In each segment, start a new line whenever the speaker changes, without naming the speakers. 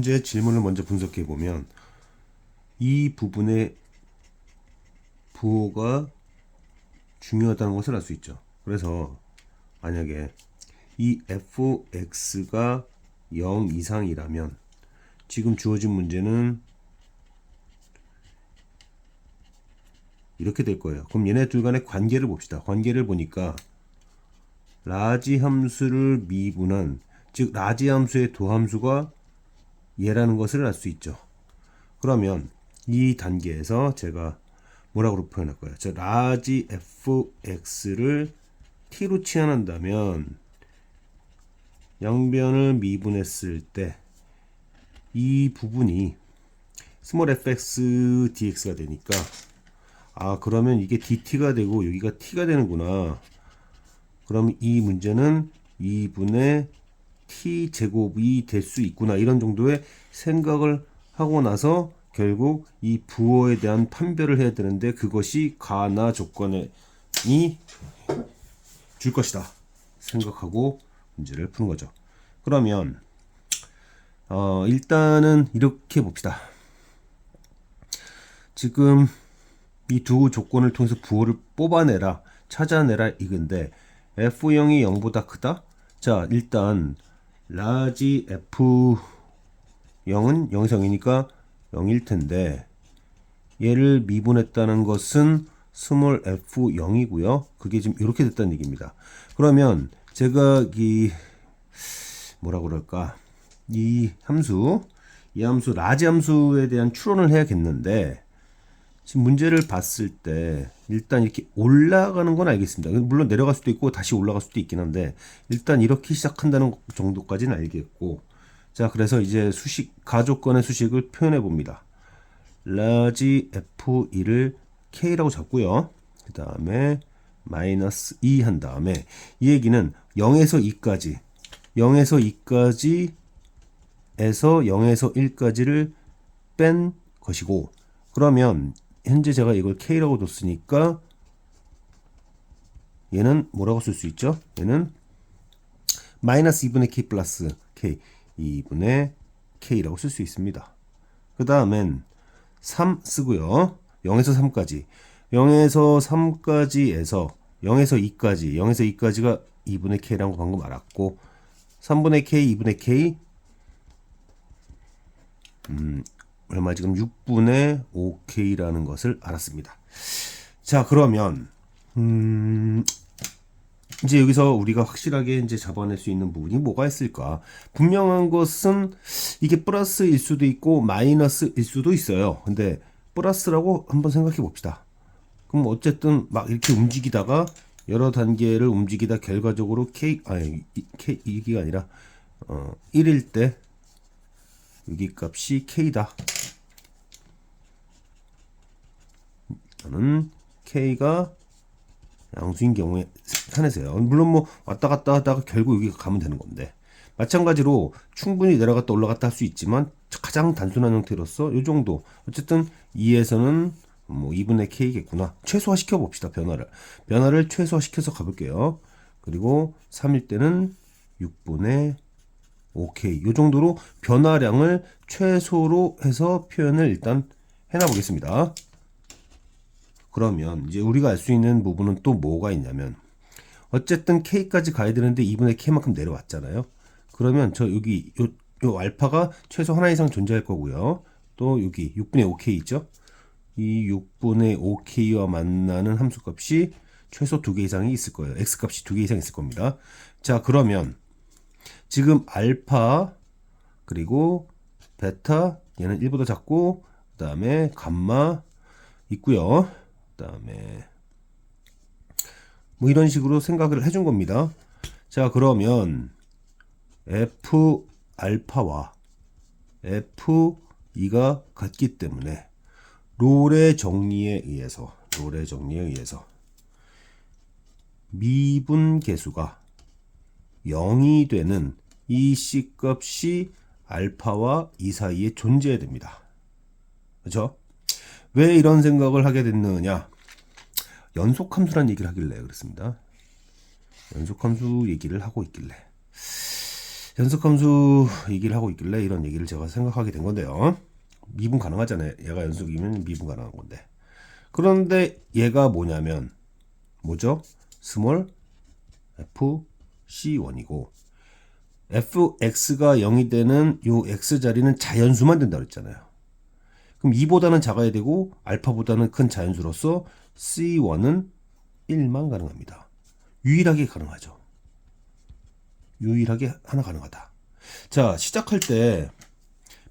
문제 질문을 먼저 분석해 보면 이 부분의 부호가 중요하다는 것을 알 수 있죠. 그래서 만약에 이 fx가 0 이상이라면 지금 주어진 문제는 이렇게 될 거예요. 그럼 얘네 둘 간의 관계를 봅시다. 관계를 보니까 라지 함수를 미분한, 즉 라지 함수의 도함수가 얘라는 것을 알 수 있죠. 그러면 이 단계에서 제가 뭐라고 표현할 거예요? 저 라지 fx를 t로 치환한다면 양변을 미분했을 때 이 부분이 스몰 fx dx가 되니까, 아 그러면 이게 dt가 되고 여기가 t가 되는구나. 그럼 이 문제는 2분의 t 제곱이 될 수 있구나, 이런 정도의 생각을 하고 나서 결국 이 부호에 대한 판별을 해야 되는데, 그것이 가나 조건이 줄 것이다 생각하고 문제를 푸는 거죠. 그러면 일단은 이렇게 봅시다. 지금 이 두 조건을 통해서 부호를 뽑아내라, 찾아내라 이건데, f0이 0보다 크다? 자, 일단 라지 f0은 0에서 0이니까 0일 텐데, 얘를 미분했다는 것은 스몰 f0이고요. 그게 지금 이렇게 됐다는 얘기입니다. 그러면 제가 이 뭐라 그럴까, 이 함수 라지 함수에 대한 추론을 해야겠는데, 지금 문제를 봤을 때 일단 이렇게 올라가는 건 알겠습니다. 물론 내려갈 수도 있고 다시 올라갈 수도 있긴 한데, 일단 이렇게 시작한다는 정도까지는 알겠고, 자 그래서 이제 가조건의 수식을 표현해 봅니다. 라지 f2를 k라고 잡고요. 그 다음에 마이너스 2 한 다음에, 이 얘기는 0에서 2까지 0에서 1까지를 뺀 것이고, 그러면 현재 제가 이걸 k라고 뒀으니까 얘는 뭐라고 쓸 수 있죠? 얘는 마이너스 2분의 k 플러스 k, 2분의 k라고 쓸 수 있습니다. 그 다음엔 3 쓰고요. 0에서 3까지 0에서 2까지가 2분의 k라고 방금 알았고, 3분의 k, 2분의 k, 얼마, 지금 6분의 5k라는 것을 알았습니다. 자 그러면 이제 여기서 우리가 확실하게 이제 잡아낼 수 있는 부분이 뭐가 있을까? 분명한 것은 이게 플러스일 수도 있고 마이너스일 수도 있어요. 근데 플러스라고 한번 생각해 봅시다. 그럼 어쨌든 막 이렇게 움직이다가 여러 단계를 움직이다 결과적으로 이게 아니라 1일 때 여기 값이 k다. 저는 k가 양수인 경우에 산에서요. 물론 뭐 왔다 갔다 하다가 결국 여기 가면 되는 건데, 마찬가지로 충분히 내려갔다 올라갔다 할 수 있지만 가장 단순한 형태로서 이 정도, 어쨌든 2에서는 뭐 2분의 k겠구나. 최소화시켜 봅시다. 변화를 최소화시켜서 가볼게요. 그리고 3일 때는 6분의 5k, 이 정도로 변화량을 최소로 해서 표현을 일단 해놔 보겠습니다. 그러면 이제 우리가 알 수 있는 부분은 또 뭐가 있냐면, 어쨌든 k까지 가야 되는데 2분의 k만큼 내려왔잖아요. 그러면 저 여기 요 알파가 최소 하나 이상 존재할 거고요. 또 여기 6분의 5k 있죠. 이 6분의 5k와 만나는 함수값이 최소 2개 이상이 있을 거예요. x값이 2개 이상 있을 겁니다. 자 그러면 지금 알파 그리고 베타, 얘는 1보다 작고, 그 다음에 감마 있고요. 그 다음에 뭐 이런 식으로 생각을 해준 겁니다. 자 그러면 f 알파와 f2가 같기 때문에 롤의 정리에 의해서 미분 계수가 0이 되는 이 C값이 알파와 이 사이에 존재해야 됩니다. 그렇죠? 왜 이런 생각을 하게 됐느냐? 연속함수란 얘기를 하길래 그렇습니다. 연속함수 얘기를 하고 있길래. 연속함수 얘기를 하고 있길래 이런 얘기를 제가 생각하게 된 건데요. 미분 가능하잖아요. 얘가 연속이면 미분 가능한 건데. 그런데 얘가 뭐냐면 뭐죠? 스몰 fc1이고 fx가 0이 되는 요 x 자리는 자연수만 된다 그랬잖아요. 그럼 2보다는 작아야 되고 알파보다는 큰 자연수로서 c1은 1만 가능합니다. 유일하게 가능하죠. 유일하게 하나 가능하다. 자, 시작할 때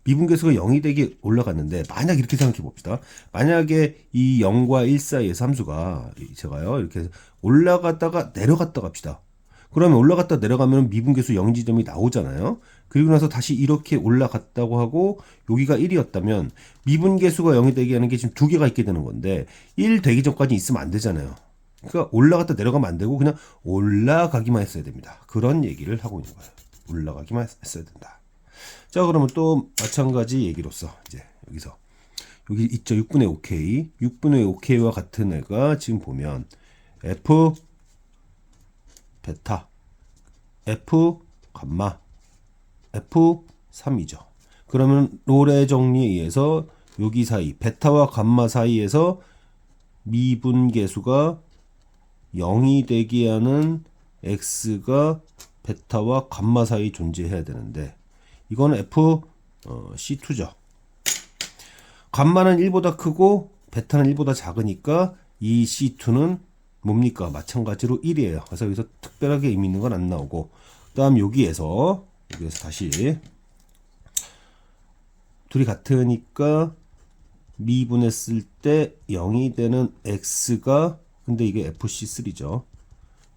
미분계수가 0이 되게 올라갔는데 만약 이렇게 생각해 봅시다. 만약에 이 0과 1 사이의 함수가 제가요 이렇게 올라갔다가 내려갔다 갑시다. 그러면 올라갔다 내려가면 미분계수 0 지점이 나오잖아요. 그리고 나서 다시 이렇게 올라갔다고 하고 여기가 1이었다면 미분계수가 0이 되게 하는 게 지금 두 개가 있게 되는 건데 1 되기 전까지 있으면 안 되잖아요. 그러니까 올라갔다 내려가면 안 되고 그냥 올라가기만 했어야 됩니다. 그런 얘기를 하고 있는 거예요. 올라가기만 했어야 된다. 자, 그러면 또 마찬가지 얘기로서 이제 여기서 여기 있죠. 6분의 5k. 6분의 5k와 같은 애가 지금 보면 f 베타 f 감마 f3이죠. 그러면 롤의 정리에 의해서 여기 사이 베타와 감마 사이에서 미분계수가 0이 되게 하는 x가 베타와 감마 사이 존재해야 되는데 이거는 FC2죠. 감마는 1보다 크고 베타는 1보다 작으니까 이 C2는 뭡니까? 마찬가지로 1이에요. 그래서 여기서 특별하게 의미 있는 건 안 나오고 그다음 여기에서 다시 둘이 같으니까 미분했을 때 0이 되는 x가 근데 이게 FC3죠.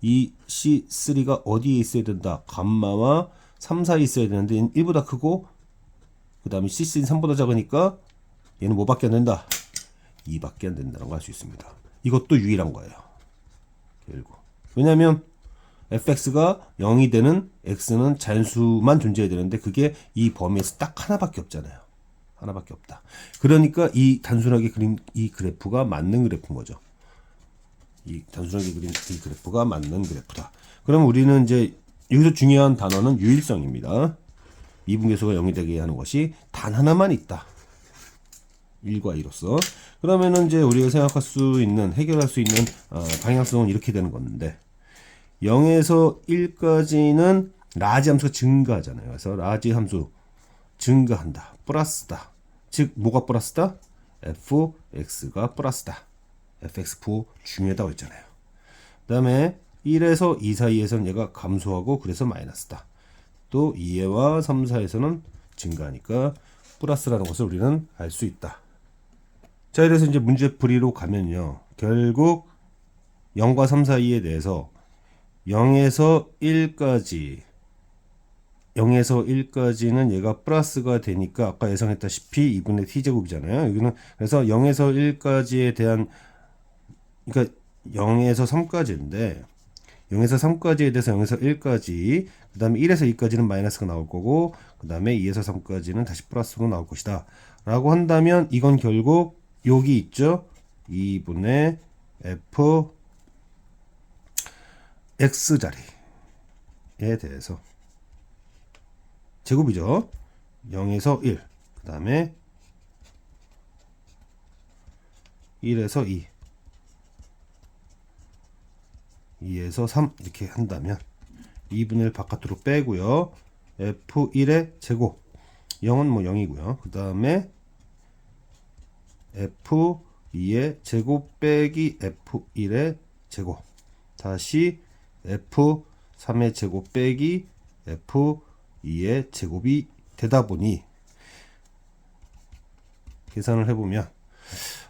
이 C3가 어디에 있어야 된다? 감마와 3 사이에 있어야 되는데 얘는 1보다 크고 그 다음에 CC는 3보다 작으니까 얘는 뭐밖에 안 된다? 2밖에 안 된다는 걸 알 수 있습니다. 이것도 유일한 거예요. 결국. 왜냐하면 fx가 0이 되는 x는 자연수만 존재해야 되는데 그게 이 범위에서 딱 하나밖에 없잖아요. 하나밖에 없다. 그러니까 이 단순하게 그린 이 그래프가 맞는 그래프인 거죠. 이 단순하게 그린 이 그래프가 맞는 그래프다. 그럼 우리는 이제 여기서 중요한 단어는 유일성입니다. 미분계수가 0이 되게 하는 것이 단 하나만 있다. 1과 2로서. 그러면은 이제 우리가 생각할 수 있는, 해결할 수 있는 방향성은 이렇게 되는 건데 0에서 1까지는 라지 함수가 증가하잖아요. 그래서 라지 함수 증가한다. 플러스다. 즉 뭐가 플러스다? fx가 플러스다. fx4 중요하다고 했잖아요. 그 다음에 1에서 2 사이에서는 얘가 감소하고 그래서 마이너스다. 또 2와 3 사이에서는 증가하니까 플러스라는 것을 우리는 알 수 있다. 자, 이래서 이제 문제풀이로 가면요. 결국 0과 3 사이에 대해서 0에서 1까지는 얘가 플러스가 되니까 아까 예상했다시피 2분의 t제곱이잖아요. 여기는 그래서 0에서 1까지에 대한 그러니까 0에서 3까지인데 0에서 3까지에 대해서 0에서 1까지 그 다음에 1에서 2까지는 마이너스가 나올 거고 그 다음에 2에서 3까지는 다시 플러스로 나올 것이다 라고 한다면 이건 결국 여기 있죠. 2분의 f x 자리에 대해서 제곱이죠. 0에서 1 그 다음에 1에서 2 2에서 3 이렇게 한다면 2분의 1 바깥으로 빼고요. F1의 제곱 0은 뭐 0이고요. 그 다음에 F2의 제곱 빼기 F1의 제곱 다시 F3의 제곱 빼기 F2의 제곱이 되다 보니 계산을 해보면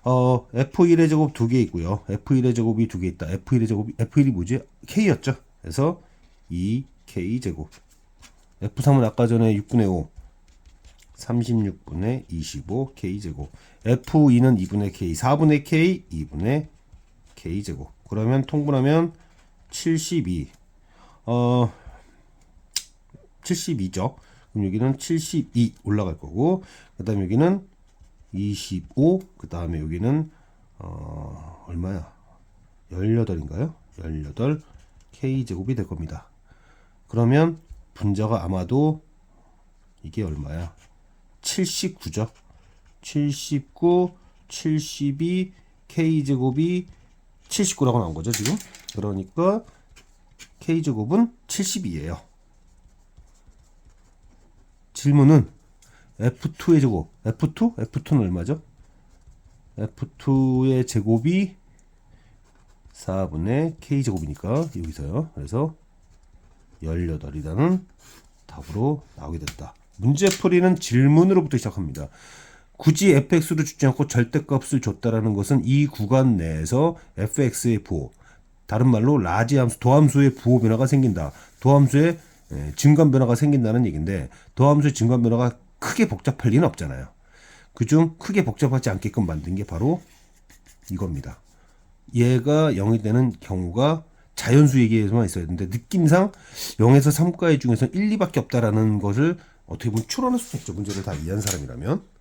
F1의 제곱 2개 있고요. F1의 제곱이 2개 있다. F1의 제곱이 F1이 뭐지? K였죠. 그래서 2K 제곱. F3은 아까 전에 6분의 5. 36분의 25 K 제곱. F2는 2분의 K, 4분의 K, 2분의 K 제곱. 그러면 통분하면 72. 72죠. 그럼 여기는 72 올라갈 거고, 그다음에 여기는 25, 그 다음에 여기는 얼마야? 18인가요? 18 K제곱이 될 겁니다. 그러면 분자가 아마도 이게 얼마야? 79죠. 79, 72, K제곱이 79라고 나온 거죠, 지금. 그러니까 K제곱은 72예요. 질문은 F2의 제곱. F2? F2는 얼마죠? F2의 제곱이 4분의 K제곱이니까 여기서요. 그래서 18이라는 답으로 나오게 됐다. 문제풀이는 질문으로부터 시작합니다. 굳이 fx로 주지 않고 절대값을 줬다라는 것은 이 구간 내에서 fx의 부호, 다른 말로 라지 함수, 도함수의 부호 변화가 생긴다. 도함수의 증감 변화가 생긴다는 얘기인데, 도함수의 증감 변화가 크게 복잡할 리는 없잖아요. 그중 크게 복잡하지 않게끔 만든 게 바로 이겁니다. 얘가 0이 되는 경우가 자연수 얘기에서만 있어야 되는데, 느낌상 0에서 3까지 중에서 1, 2밖에 없다라는 것을 어떻게 보면 추론할 수 있죠. 문제를 다 이해한 사람이라면.